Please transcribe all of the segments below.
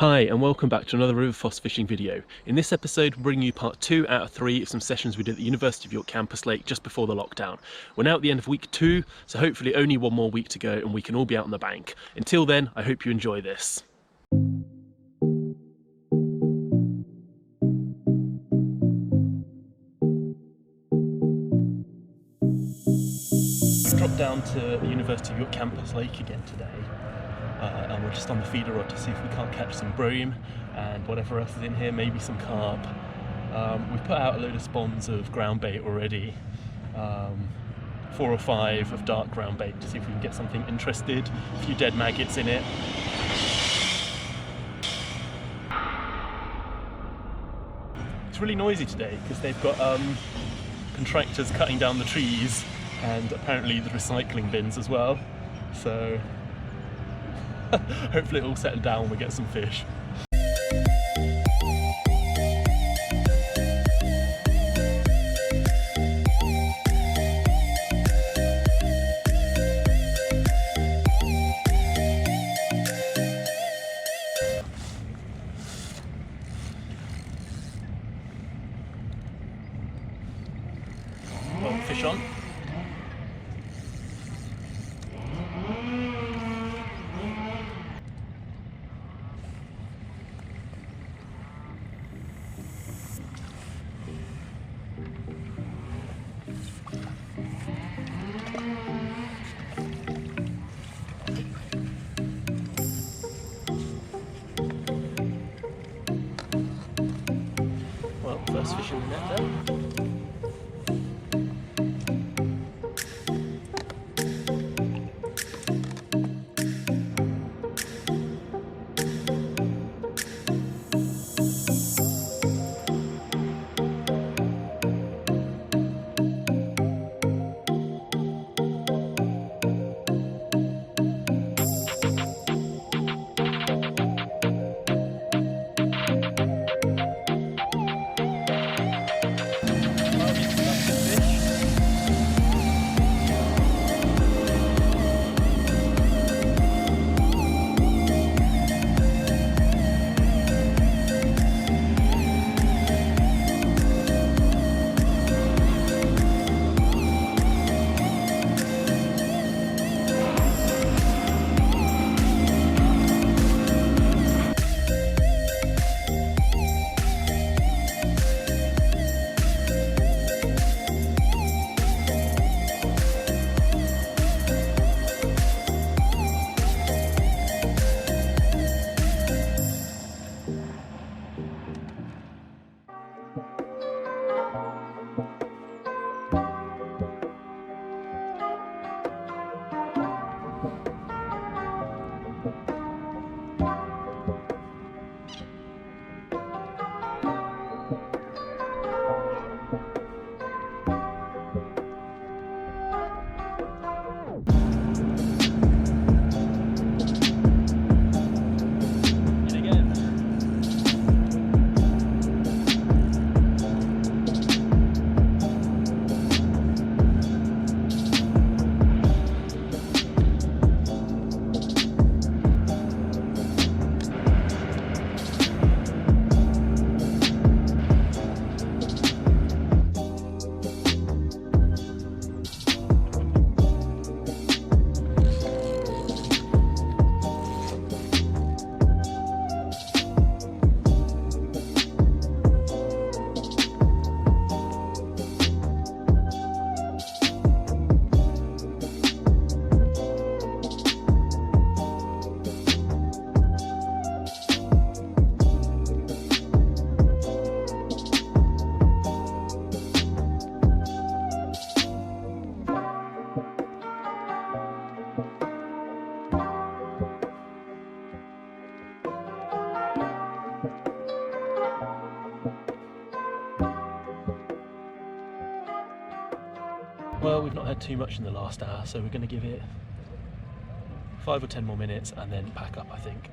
Hi and welcome back to another River Foss fishing video. In this episode we're bringing you part 2 out of 3 of some sessions we did at the University of York campus lake just before the lockdown. We're now at the end of week 2, so hopefully only one more week to go and we can all be out on the bank. Until then, I hope you enjoy this. We've dropped down to the University of York campus lake again today. And we're just on the feeder rod to see if we can't catch some bream and whatever else is in here, maybe some carp. We've put out a load of spawns of ground bait already, 4 or 5 of dark ground bait to see if we can get something interested, a few dead maggots in it. It's really noisy today because they've got contractors cutting down the trees and apparently the recycling bins as well, so hopefully it'll settle down and we get some fish. Well, fish on. Well, first fish in the net then. Well, we've not had too much in the last hour, so we're going to give it 5 or 10 more minutes and then pack up, I think.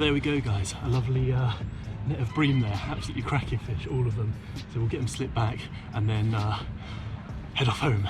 But there we go guys, a lovely net of bream there, absolutely cracking fish, all of them. So we'll get them slipped back and then head off home.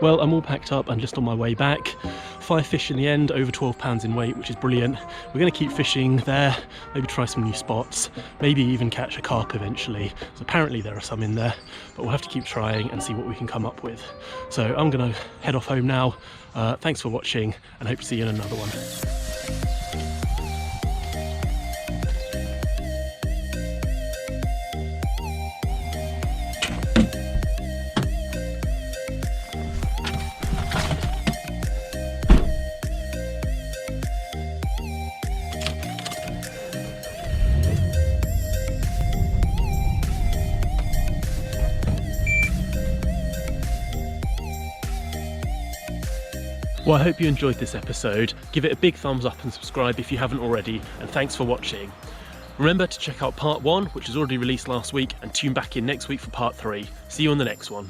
Well, I'm all packed up and just on my way back. 5 fish in the end, over 12 pounds in weight, which is brilliant. We're going to keep fishing there, maybe try some new spots, maybe even catch a carp eventually. So apparently there are some in there, but we'll have to keep trying and see what we can come up with. So I'm going to head off home now. Thanks for watching and hope to see you in another one. Well, I hope you enjoyed this episode. Give it a big thumbs up and subscribe if you haven't already, and thanks for watching. Remember to check out part 1, which was already released last week, and tune back in next week for part 3. See you on the next one.